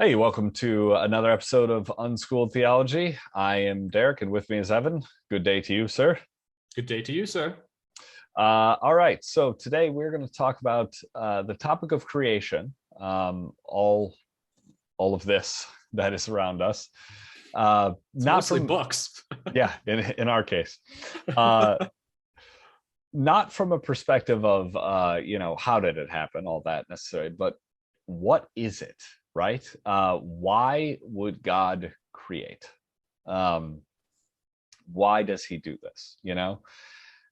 Hey, welcome to another episode of Unschooled Theology. I am Derick, and with me is Evan. Good day to you, sir. Good day to you, sir. All right, so today we're going to talk about the topic of creation, all of this that is around us. It's Not mostly from books. yeah, in our case, uh, not from a perspective of how did it happen, all that necessarily, but what is it, right? Why would God create? Um, why does he do this?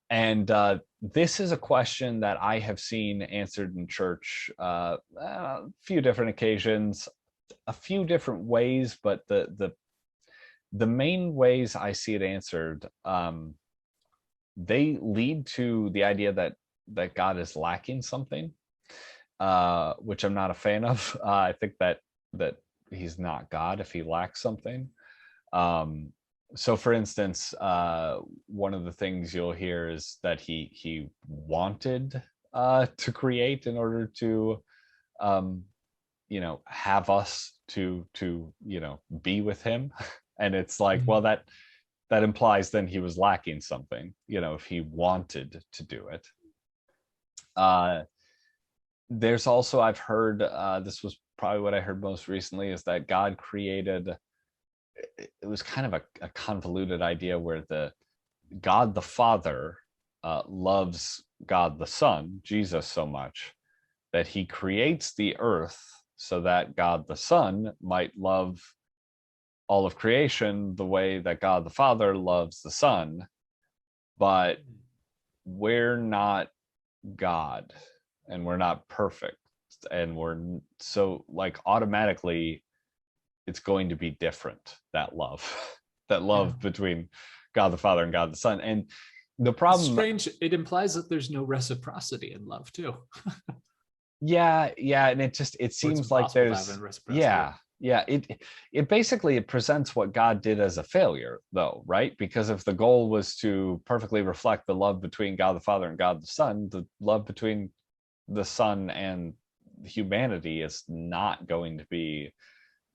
And this is a question that I have seen answered in church a few different occasions, a few different ways, but the main ways I see it answered, they lead to the idea that God is lacking something, which I'm not a fan of. I think that he's not God if he lacks something. So for instance, one of the things you'll hear is that he wanted to create in order to have us to be with him. And it's like, well, that implies then he was lacking something, if he wanted to do it. There's also, I've heard, this was probably what I heard most recently, is that God created, it was kind of a convoluted idea where God the Father loves God the Son, Jesus, so much that he creates the earth so that God the Son might love all of creation the way that God the Father loves the Son. But we're not God, and we're not perfect, and we're so, like, automatically it's going to be different, that love between God the Father and God the Son. And the problem, it's strange, it implies that there's no reciprocity in love too. yeah, and it seems like there's, it basically, it presents what God did as a failure, though, right? Because if the goal was to perfectly reflect the love between God the Father and God the Son, the love between the Son and humanity is not going to be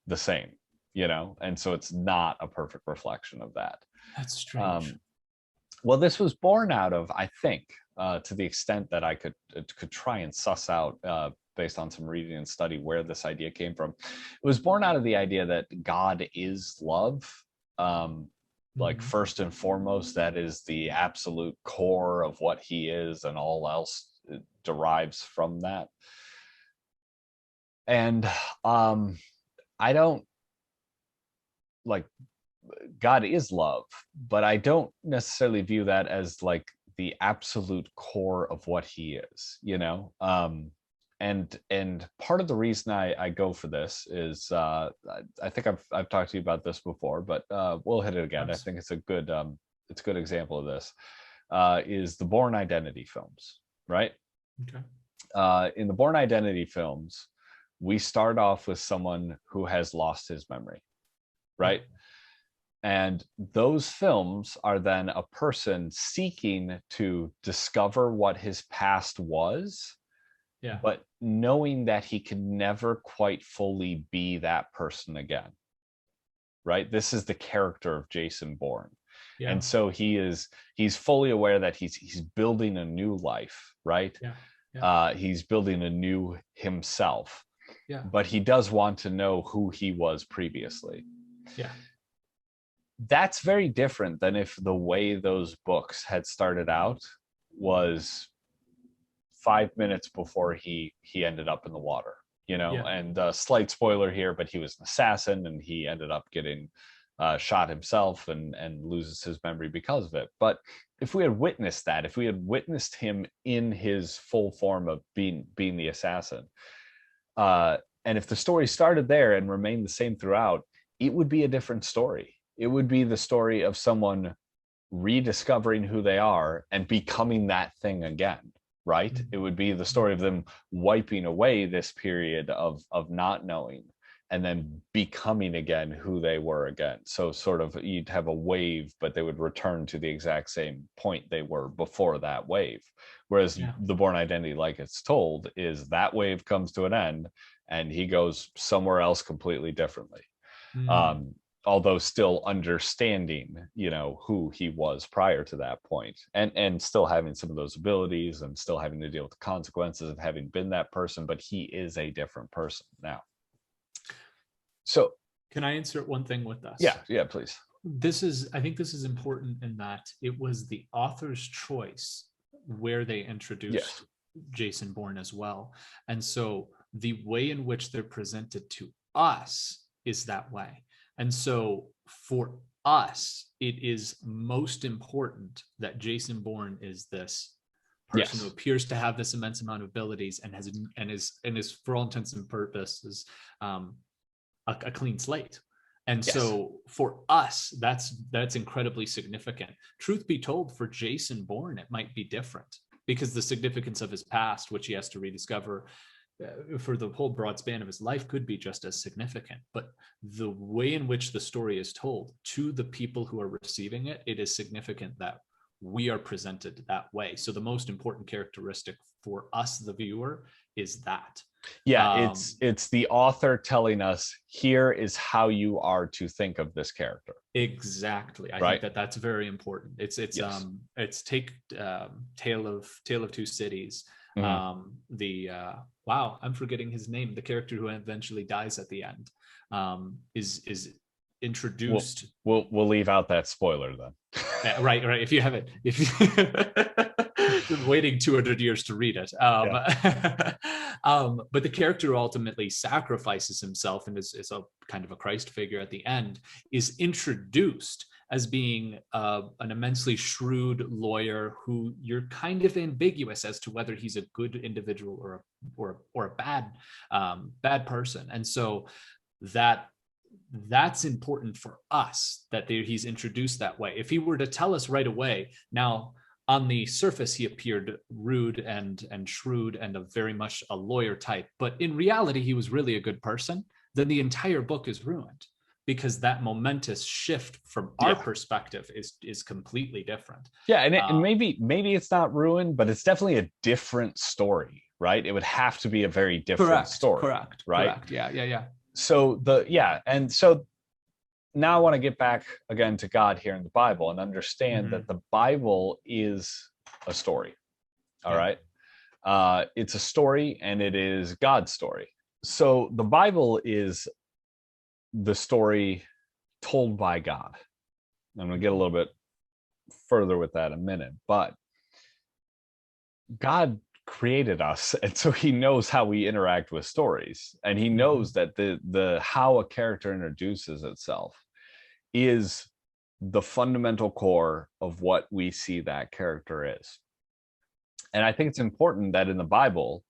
the same, and so it's not a perfect reflection of that. That's strange. Well, this was born out of, I think, to the extent that I could try and suss out, based on some reading and study, where this idea came from. It was born out of the idea that God is love. Like, first and foremost, that is the absolute core of what he is, and all else derives from that. And I don't, like, God is love, but I don't necessarily view that as like the absolute core of what he is, and part of the reason I go for this is, I think I've talked to you about this before, but we'll hit it again. I think it's a good example of this, is the Bourne Identity films, right? Okay. In the Bourne Identity films, we start off with someone who has lost his memory, right? And those films are then a person seeking to discover what his past was, but knowing that he can never quite fully be that person again, right? This is the character of Jason Bourne. And so he's fully aware that he's building a new life, right? He's building a new himself, but he does want to know who he was previously. That's very different than if the way those books had started out was 5 minutes before he ended up in the water, and slight spoiler here, but he was an assassin, and he ended up getting shot himself and loses his memory because of it. But if we had witnessed that, if we had witnessed him in his full form of being the assassin, and if the story started there and remained the same throughout, it would be a different story. It would be the story of someone rediscovering who they are and becoming that thing again, right? It would be the story of them wiping away this period of not knowing and then becoming again who they were again. So sort of you'd have a wave, but they would return to the exact same point they were before that wave. Whereas Yeah. the Bourne identity, like it's told, is that wave comes to an end and he goes somewhere else completely differently. Mm. Um, although still understanding, who he was prior to that point, and still having some of those abilities and still having to deal with the consequences of having been that person, but he is a different person now. So Can I insert one thing with this? yeah, please. I think this is important in that it was the author's choice where they introduced Yes. Jason Bourne as well. And so the way in which they're presented to us is that way. And so for us, it is most important that Jason Bourne is this person who Yes. appears to have this immense amount of abilities and is for all intents and purposes a clean slate. And Yes. so for us, that's incredibly significant. Truth be told, for Jason Bourne, it might be different because the significance of his past, which he has to rediscover for the whole broad span of his life, could be just as significant. But the way in which the story is told to the people who are receiving it, it is significant that we are presented that way. So the most important characteristic for us, the viewer, is that. Yeah, it's the author telling us, here is how you are to think of this character. Exactly. I right? think that's very important. It's Yes. Tale of Two Cities. Mhm. Wow, I'm forgetting his name. The character who eventually dies at the end is We'll, introduced. we'll leave out that spoiler then. Right. If you haven't, if you been waiting 200 years to read it, Yeah. but the character who ultimately sacrifices himself and is a kind of a Christ figure at the end is introduced as being an immensely shrewd lawyer who you're kind of ambiguous as to whether he's a good individual or a bad person, and so that's important for us that he's introduced that way. If he were to tell us right away, now on the surface he appeared rude and shrewd and a very much a lawyer type, but in reality he was really a good person, then the entire book is ruined because that momentous shift from our perspective is completely different. Yeah, and maybe it's not ruined, but it's definitely a different story, right? It would have to be a very different story, right? Correct. Yeah. So now I want to get back again to God here in the Bible and understand that the Bible is a story. All right. It's a story and it is God's story. So the Bible is the story told by God. I'm going to get a little bit further with that in a minute, but God created us, and so he knows how we interact with stories, and he knows that the how a character introduces itself is the fundamental core of what we see that character is. And I think it's important that in the Bible,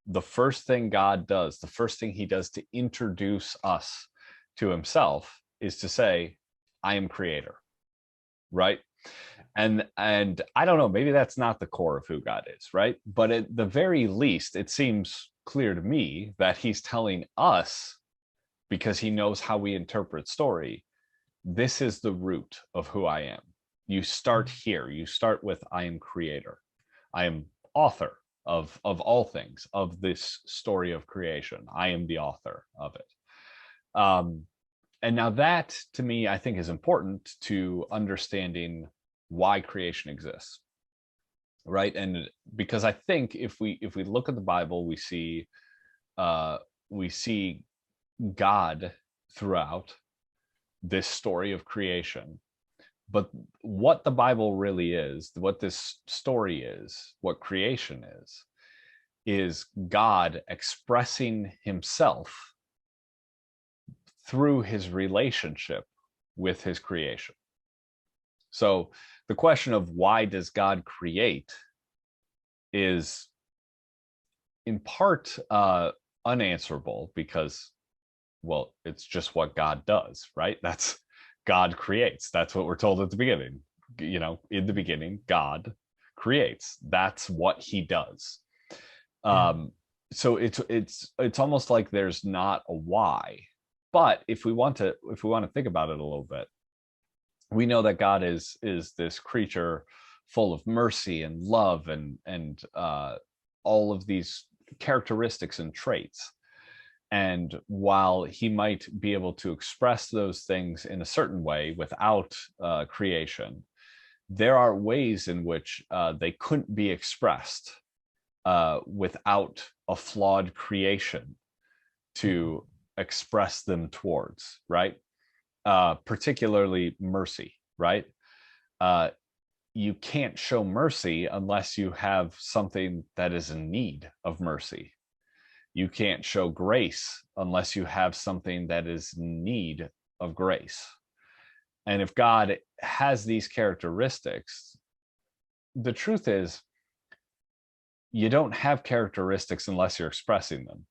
the first thing God does, the first thing he does to introduce us to himself is to say, I am creator, right? And I don't know, maybe that's not the core of who God is, right? But at the very least, it seems clear to me that he's telling us, because he knows how we interpret story, this is the root of who I am. You start here. You start with, I am creator. I am author of all things, of this story of creation. I am the author of it. And now that, to me, I think is important to understanding why creation exists, right? And because I think if we look at the Bible, we see God throughout this story of creation. But what the Bible really is, what this story is, what creation is God expressing himself through his relationship with his creation. So the question of why does God create is in part unanswerable because, well, it's just what God does, right? That's God creates. That's what we're told at the beginning. In the beginning, God creates. That's what he does. So it's almost like there's not a why. But if we want to think about it a little bit, we know that God is this creature full of mercy and love and all of these characteristics and traits. And while he might be able to express those things in a certain way without creation, there are ways in which they couldn't be expressed without a flawed creation to express them towards, right? Particularly mercy, right? You can't show mercy unless you have something that is in need of mercy. You can't show grace unless you have something that is in need of grace. And if God has these characteristics, the truth is, you don't have characteristics unless you're expressing them.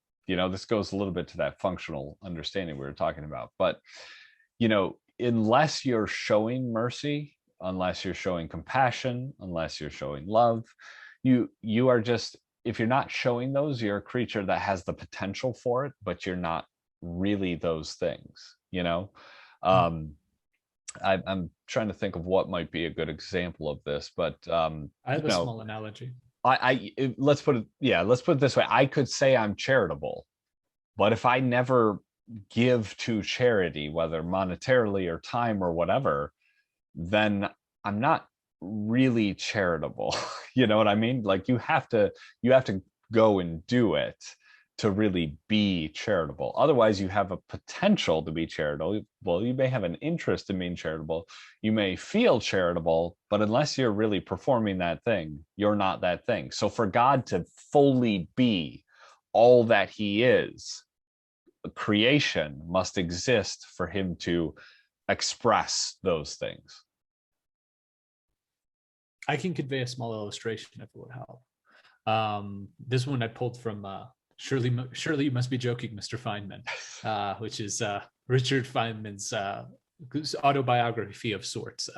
This goes a little bit to that functional understanding we were talking about. But, unless you're showing mercy, unless you're showing compassion, unless you're showing love, you are just, if you're not showing those, you're a creature that has the potential for it, but you're not really those things, I'm trying to think of what might be a good example of this, but I have a small analogy. Let's put it this way. I could say I'm charitable, but if I never give to charity, whether monetarily or time or whatever, then I'm not really charitable. You know what I mean? Like you have to go and do it to really be charitable. Otherwise, you have a potential to be charitable. Well, you may have an interest in being charitable. You may feel charitable, but unless you're really performing that thing, you're not that thing. So for God to fully be all that he is, creation must exist for him to express those things. I can convey a small illustration if it would help. This one I pulled from Surely You Must Be Joking, Mr. Feynman, which is Richard Feynman's autobiography of sorts,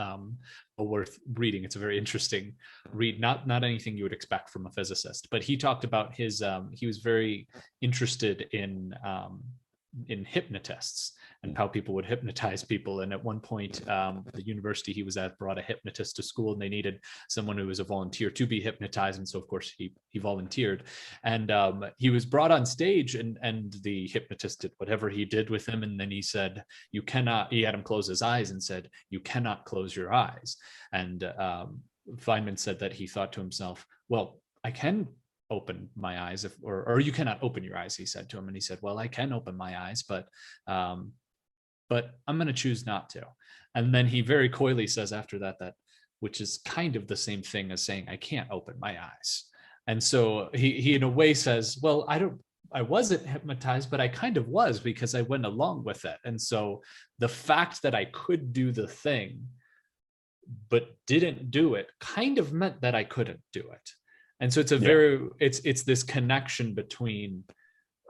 worth reading. It's a very interesting read, not anything you would expect from a physicist, but he talked about his, he was very interested in hypnotists and how people would hypnotize people. And at one point, the university he was at brought a hypnotist to school, and they needed someone who was a volunteer to be hypnotized. And so, of course, he volunteered. And he was brought on stage, and the hypnotist did whatever he did with him. And then he said, "You cannot." He had him close his eyes and said, "You cannot close your eyes." And Feynman said that he thought to himself, "Well, I can open my eyes, or you cannot open your eyes," he said to him. And he said, "Well, I can open my eyes, but I'm going to choose not to." And then he very coyly says after that, which is kind of the same thing as saying, "I can't open my eyes." And so he in a way says, "Well, I wasn't hypnotized, but I kind of was, because I went along with it." And so the fact that I could do the thing, but didn't do it, kind of meant that I couldn't do it. And so it's this connection between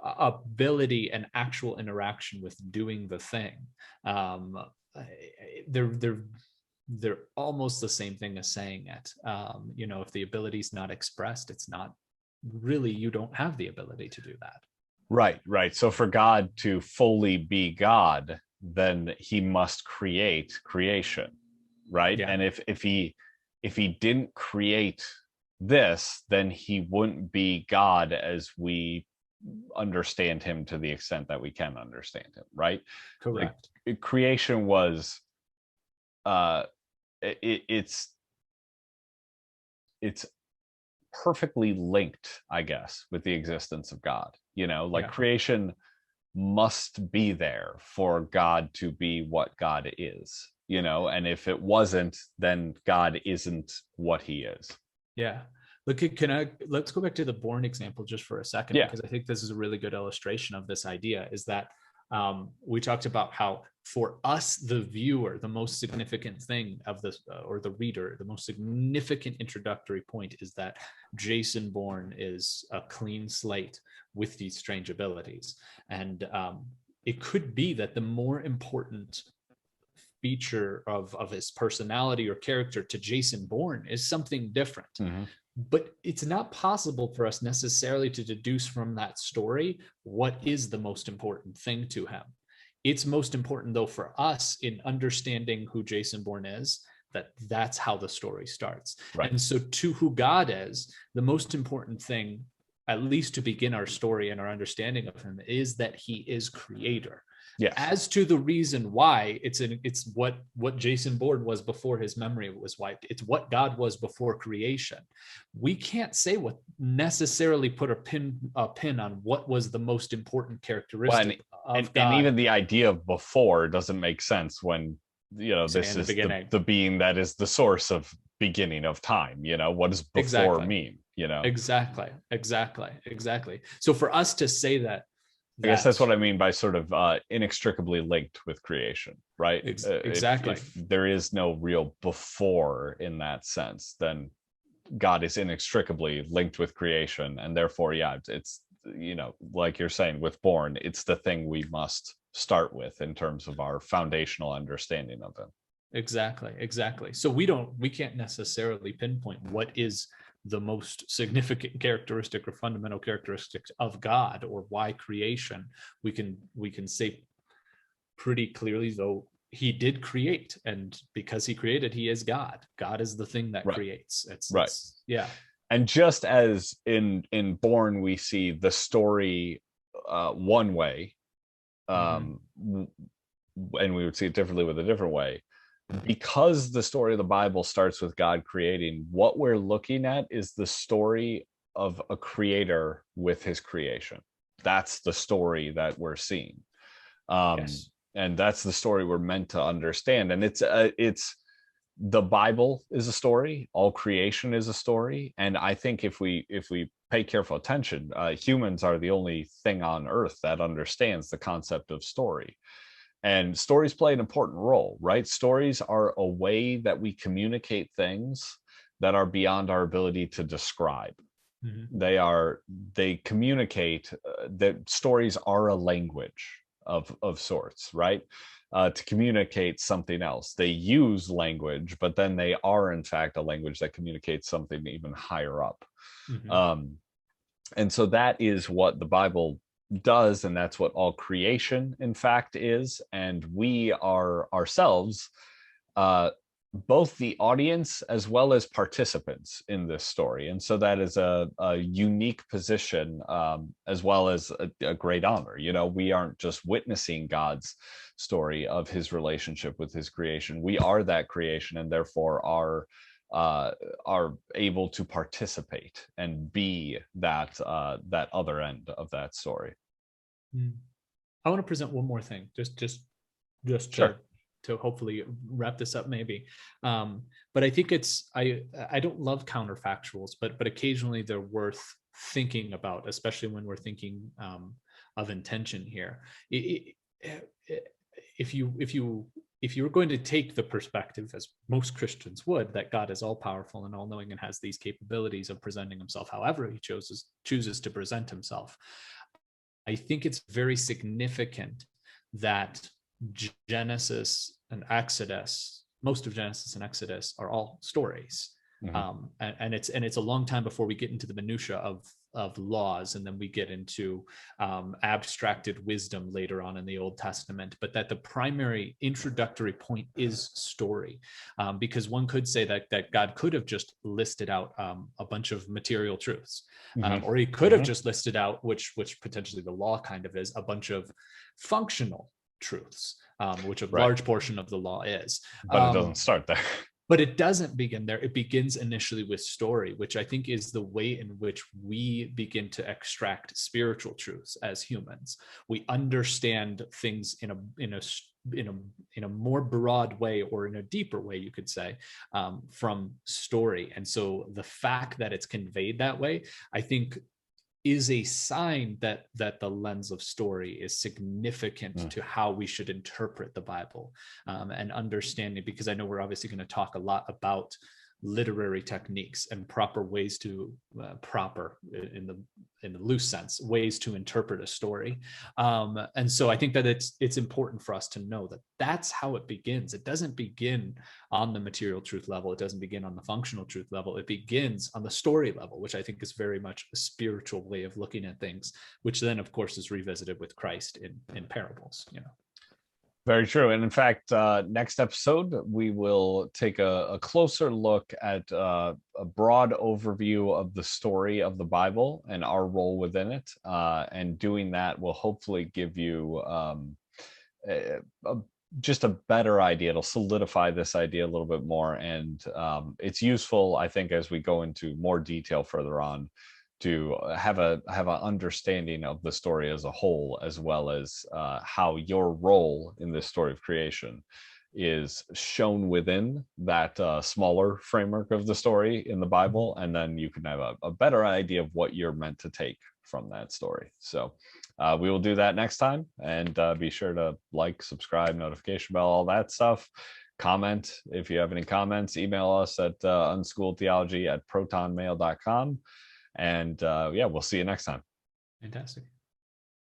ability and actual interaction with doing the thing. They're almost the same thing as saying it. If the ability is not expressed, it's not really, you don't have the ability to do that. Right. So for God to fully be God, then he must create creation, right? Yeah. And if he didn't create this, then he wouldn't be God as we understand him, to the extent that we can understand him, right? Correct. Like, creation was it's perfectly linked, I guess, with the existence of God. Creation must be there for God to be what God is, and if it wasn't, then God isn't what he is. Yeah. Look, let's go back to the Bourne example just for a second, because I think this is a really good illustration of this idea, is that we talked about how for us, the viewer, the most significant thing of this, or the reader, the most significant introductory point is that Jason Bourne is a clean slate with these strange abilities. And it could be that the more important feature of his personality or character to Jason Bourne is something different. Mm-hmm. But it's not possible for us necessarily to deduce from that story what is the most important thing to him. It's most important, though, for us in understanding who Jason Bourne is, that's how the story starts. Right. And so to who God is, the most important thing, at least to begin our story and our understanding of him, is that he is creator. Yes. As to the reason why, it's what Jason Bourne was before his memory was wiped. It's what God was before creation. We can't say what necessarily put a pin on what was the most important characteristic of God. And even the idea of before doesn't make sense when, you know, this is the being that is the source of beginning of time. You know, what does before mean? You know, exactly. So for us to say that, I guess that's what I mean by sort of inextricably linked with creation, right? Exactly. If there is no real before in that sense, then God is inextricably linked with creation, and therefore, yeah, it's, you know, like you're saying with Bourne, it's the thing we must start with in terms of our foundational understanding of him. Exactly. So we can't necessarily pinpoint what is the most significant characteristic or fundamental characteristics of God or why creation. We can say pretty clearly, though, he did create, and because he created, he is God. God is the thing that creates. It's yeah. And just as in Bourne we see the story one way, and we would see it differently with a different way, because the story of the Bible starts with God creating, what we're looking at is the story of a creator with his creation. That's the story that we're seeing. Yes. And that's the story we're meant to understand. And it's the Bible is a story, all creation is a story. And I think if we pay careful attention, humans are the only thing on earth that understands the concept of story. And stories play an important role, right? Stories are a way that we communicate things that are beyond our ability to describe. They communicate, that stories are a language of sorts, right? To communicate something else. They use language, but then they are in fact a language that communicates something even higher up. And so that is what the Bible does, and that's what all creation in fact is. And we are ourselves both the audience as well as participants in this story, and so that is a unique position, as well as a great honor. You know, we aren't just witnessing God's story of his relationship with his creation, we are that creation, and therefore are able to participate and be that other end of that story. I want to present one more thing, just sure. to hopefully wrap this up, maybe. But I think I don't love counterfactuals, but occasionally they're worth thinking about, especially when we're thinking of intention here. If you were going to take the perspective, as most Christians would, that God is all powerful and all knowing and has these capabilities of presenting himself however he chooses to present himself, I think it's very significant that Genesis and Exodus, most of Genesis and Exodus, are all stories. And it's a long time before we get into the minutia of laws, and then we get into abstracted wisdom later on in the Old Testament, but that the primary introductory point is story, because one could say that God could have just listed out a bunch of material truths, or he could have just listed out, which potentially the law kind of is, a bunch of functional truths, which a large portion of the law is. But it doesn't start there. But it doesn't begin there. It begins initially with story, which I think is the way in which we begin to extract spiritual truths as humans. We understand things in a more broad way, or in a deeper way, you could say, from story. And so the fact that it's conveyed that way, I think, is a sign that the lens of story is significant to how we should interpret the Bible, and understanding, because I know we're obviously going to talk a lot about literary techniques and proper ways to proper in the loose sense, ways to interpret a story. And so I think that it's important for us to know that that's how it begins. It doesn't begin on the material truth level. It doesn't begin on the functional truth level. It begins on the story level, which I think is very much a spiritual way of looking at things, which then of course is revisited with Christ in parables, you know. Very true. And in fact, next episode, we will take a closer look at a broad overview of the story of the Bible and our role within it. And doing that will hopefully give you a, a, just a better idea. It'll solidify this idea a little bit more. And it's useful, I think, as we go into more detail further on, to have an understanding of the story as a whole, as well as how your role in this story of creation is shown within that smaller framework of the story in the Bible, and then you can have a better idea of what you're meant to take from that story. So we will do that next time, and be sure to like, subscribe, notification bell, all that stuff. Comment if you have any comments. Email us at unschooledtheology@protonmail.com. And yeah, we'll see you next time. Fantastic.